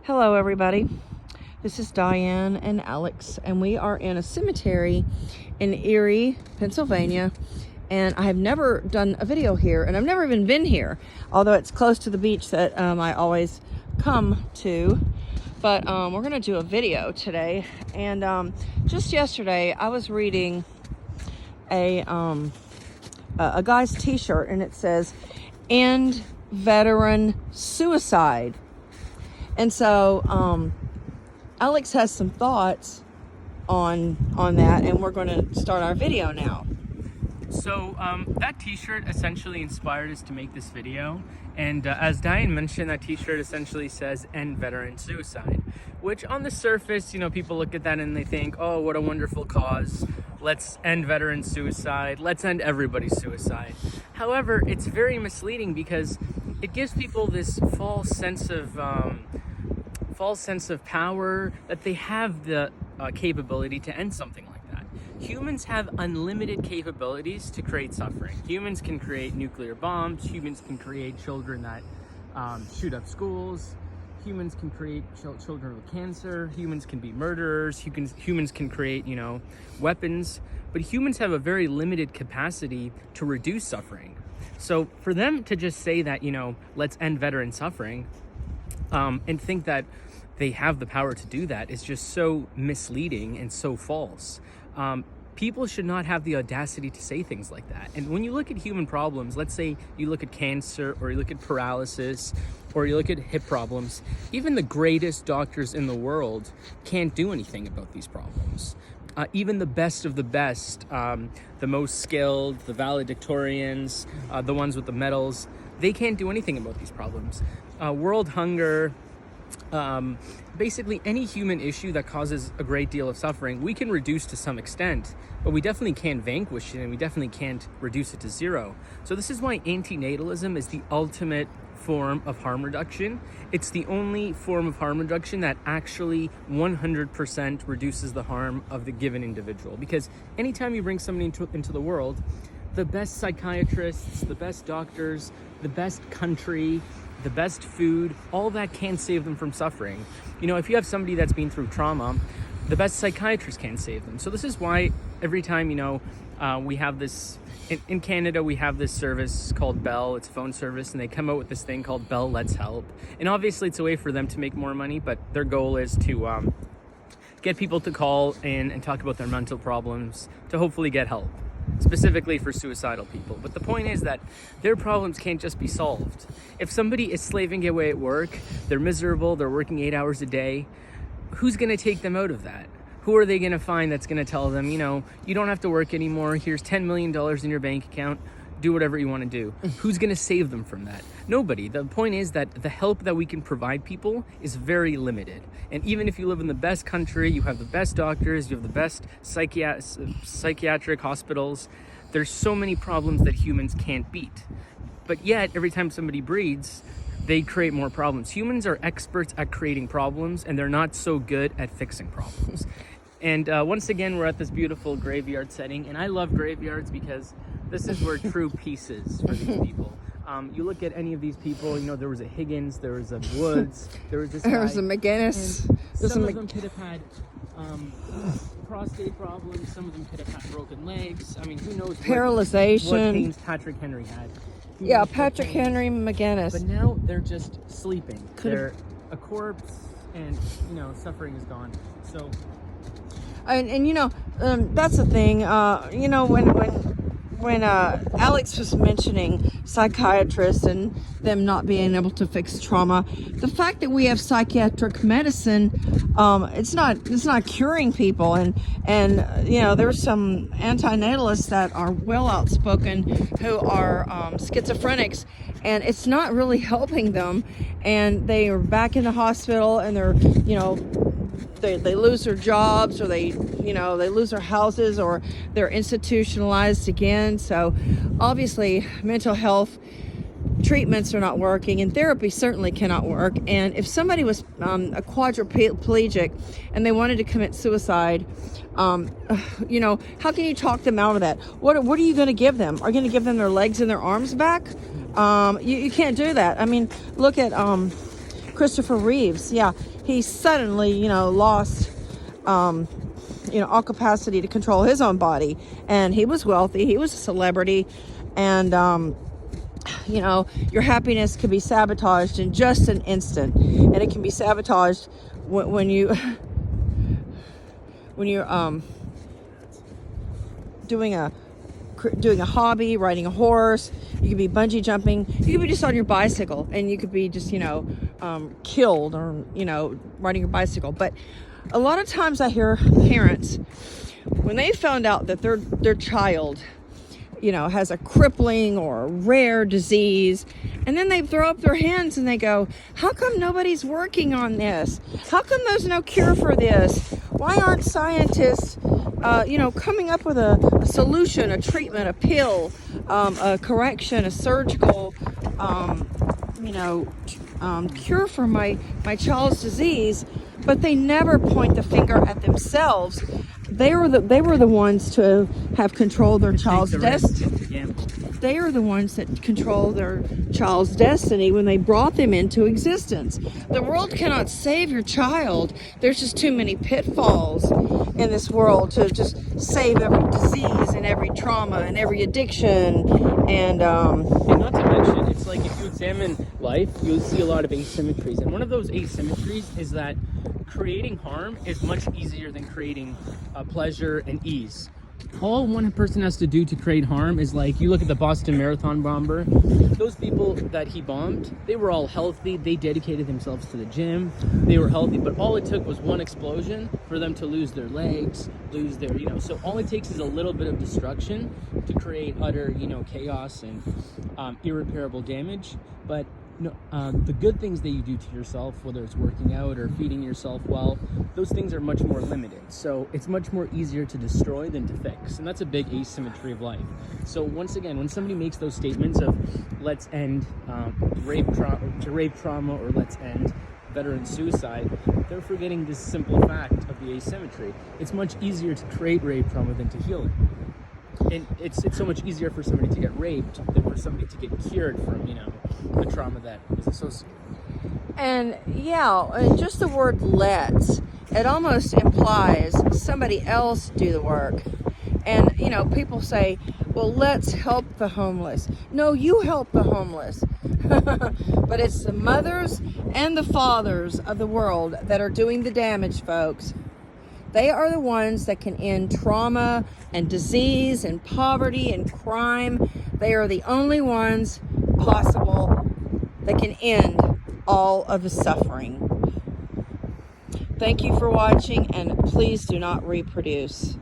Hello everybody, this is Diane and Alex, and we are in a cemetery in Erie, Pennsylvania, and I have never done a video here, and I've never even been here, although it's close to the beach that I always come to. But we're gonna do a video today, and just yesterday I was reading a guy's t-shirt, and it says "End Veteran Suicide." And so Alex has some thoughts on that, and we're going to start our video now. So that t-shirt essentially inspired us to make this video, and as Diane mentioned, that t-shirt essentially says "End Veteran Suicide," which on the surface, you know, people look at that and they think, oh, what a wonderful cause, let's end veteran suicide, let's end everybody's suicide. However, it's very misleading because it gives people this false sense of power, that they have the capability to end something like that. Humans have unlimited capabilities to create suffering. Humans can create nuclear bombs. Humans can create children that shoot up schools. Humans can create children with cancer. Humans can be murderers. Humans can create, weapons. But humans have a very limited capacity to reduce suffering. So for them to just say that, let's end veteran suffering, and think that they have the power to do that is just so misleading and so false. People should not have the audacity to say things like that. And when you look at human problems, let's say you look at cancer, or you look at paralysis, or you look at hip problems, even the greatest doctors in the world can't do anything about these problems. Even the best of the best, the most skilled, the valedictorians, the ones with the medals, they can't do anything about these problems. World hunger, basically any human issue that causes a great deal of suffering, we can reduce to some extent, but we definitely can't vanquish it, and we definitely can't reduce it to zero. So this is why antinatalism is the ultimate form of harm reduction. It's the only form of harm reduction that actually 100% reduces the harm of the given individual. Because anytime you bring somebody into the world, the best psychiatrists, the best doctors, the best country, the best food, all that can't save them from suffering. If you have somebody that's been through trauma, the best psychiatrist can't save them. So this is why every time, we have this, in Canada, we have this service called Bell. It's a phone service, and they come out with this thing called Bell Let's Help. And obviously it's a way for them to make more money, but their goal is to get people to call in and talk about their mental problems to hopefully get help, specifically for suicidal people. But the point is that their problems can't just be solved. If somebody is slaving away at work, they're miserable, they're working 8 hours a day, who's going to take them out of that? Who are they going to find that's going to tell them, you don't have to work anymore, here's $10 million in your bank account, do whatever you want to do? Who's going to save them from that? Nobody. The point is that the help that we can provide people is very limited. And even if you live in the best country, you have the best doctors, you have the best psychiatric hospitals, there's so many problems that humans can't beat. But yet, every time somebody breeds, they create more problems. Humans are experts at creating problems, and they're not so good at fixing problems. And once again, we're at this beautiful graveyard setting, and I love graveyards because this is where true peace is for these people. You look at any of these people, there was a Higgins, there was a Woods, there was this guy. There was a McGinnis. Some of them could have had prostate problems, some of them could have had broken legs. I mean, who knows Paralyzation. What pains Patrick Henry had. Yeah, Patrick Henry McGinnis. But now they're just sleeping. They're a corpse, and, suffering is gone. So... And that's the thing, when Alex was mentioning psychiatrists and them not being able to fix trauma, the fact that we have psychiatric medicine, it's not curing people, and there's some antinatalists that are well outspoken who are schizophrenics, and it's not really helping them, and they are back in the hospital, and they're they lose their jobs, or they lose their houses, or they're institutionalized again. So obviously mental health treatments are not working, and therapy certainly cannot work. And if somebody was a quadriplegic and they wanted to commit suicide, how can you talk them out of that? What are you going to give them? Are you going to give them their legs and their arms back? You can't do that. I mean, look at Christopher Reeves. Yeah, he suddenly, you know, lost, you know, all capacity to control his own body. And he was wealthy, he was a celebrity, and you know, your happiness can be sabotaged in just an instant, and it can be sabotaged when you when you're doing a hobby, riding a horse. You could be bungee jumping, you could be just on your bicycle, and you could be just, you know, killed, or, you know, riding your bicycle. But a lot of times I hear parents, when they found out that their child, you know, has a crippling or a rare disease, and then they throw up their hands and they go, how come nobody's working on this? How come there's no cure for this? Why aren't scientists, you know, coming up with a solution, a treatment, a pill, a correction, a surgical, you know, cure for my child's disease? But they never point the finger at themselves. They were the ones to have controlled their child's destiny. Yeah. They are the ones that control their child's destiny when they brought them into existence. The world cannot save your child. There's just too many pitfalls in this world to just save every disease and every trauma and every addiction. And not to mention, it's like if you examine life, you'll see a lot of asymmetries. And one of those asymmetries is that creating harm is much easier than creating pleasure and ease. All one person has to do to create harm is, like, you look at the Boston Marathon bomber. Those people that he bombed, they were all healthy. They dedicated themselves to the gym. They were healthy, but all it took was one explosion for them to lose their legs, lose their, you know. So all it takes is a little bit of destruction to create utter, you know, chaos and irreparable damage. But no, the good things that you do to yourself, whether it's working out or feeding yourself well, those things are much more limited. So it's much more easier to destroy than to fix. And that's a big asymmetry of life. So once again, when somebody makes those statements of let's end rape trauma, or let's end veteran suicide, they're forgetting this simple fact of the asymmetry. It's much easier to create rape trauma than to heal it. And it's so much easier for somebody to get raped than for somebody to get cured from, you know, the trauma that is associated. And yeah, and just the word let's, it almost implies somebody else do the work. And, you know, people say, well, let's help the homeless. No, you help the homeless. But it's the mothers and the fathers of the world that are doing the damage, folks. They are the ones that can end trauma and disease and poverty and crime. They are the only ones possible that can end all of the suffering. Thank you for watching, and please do not reproduce.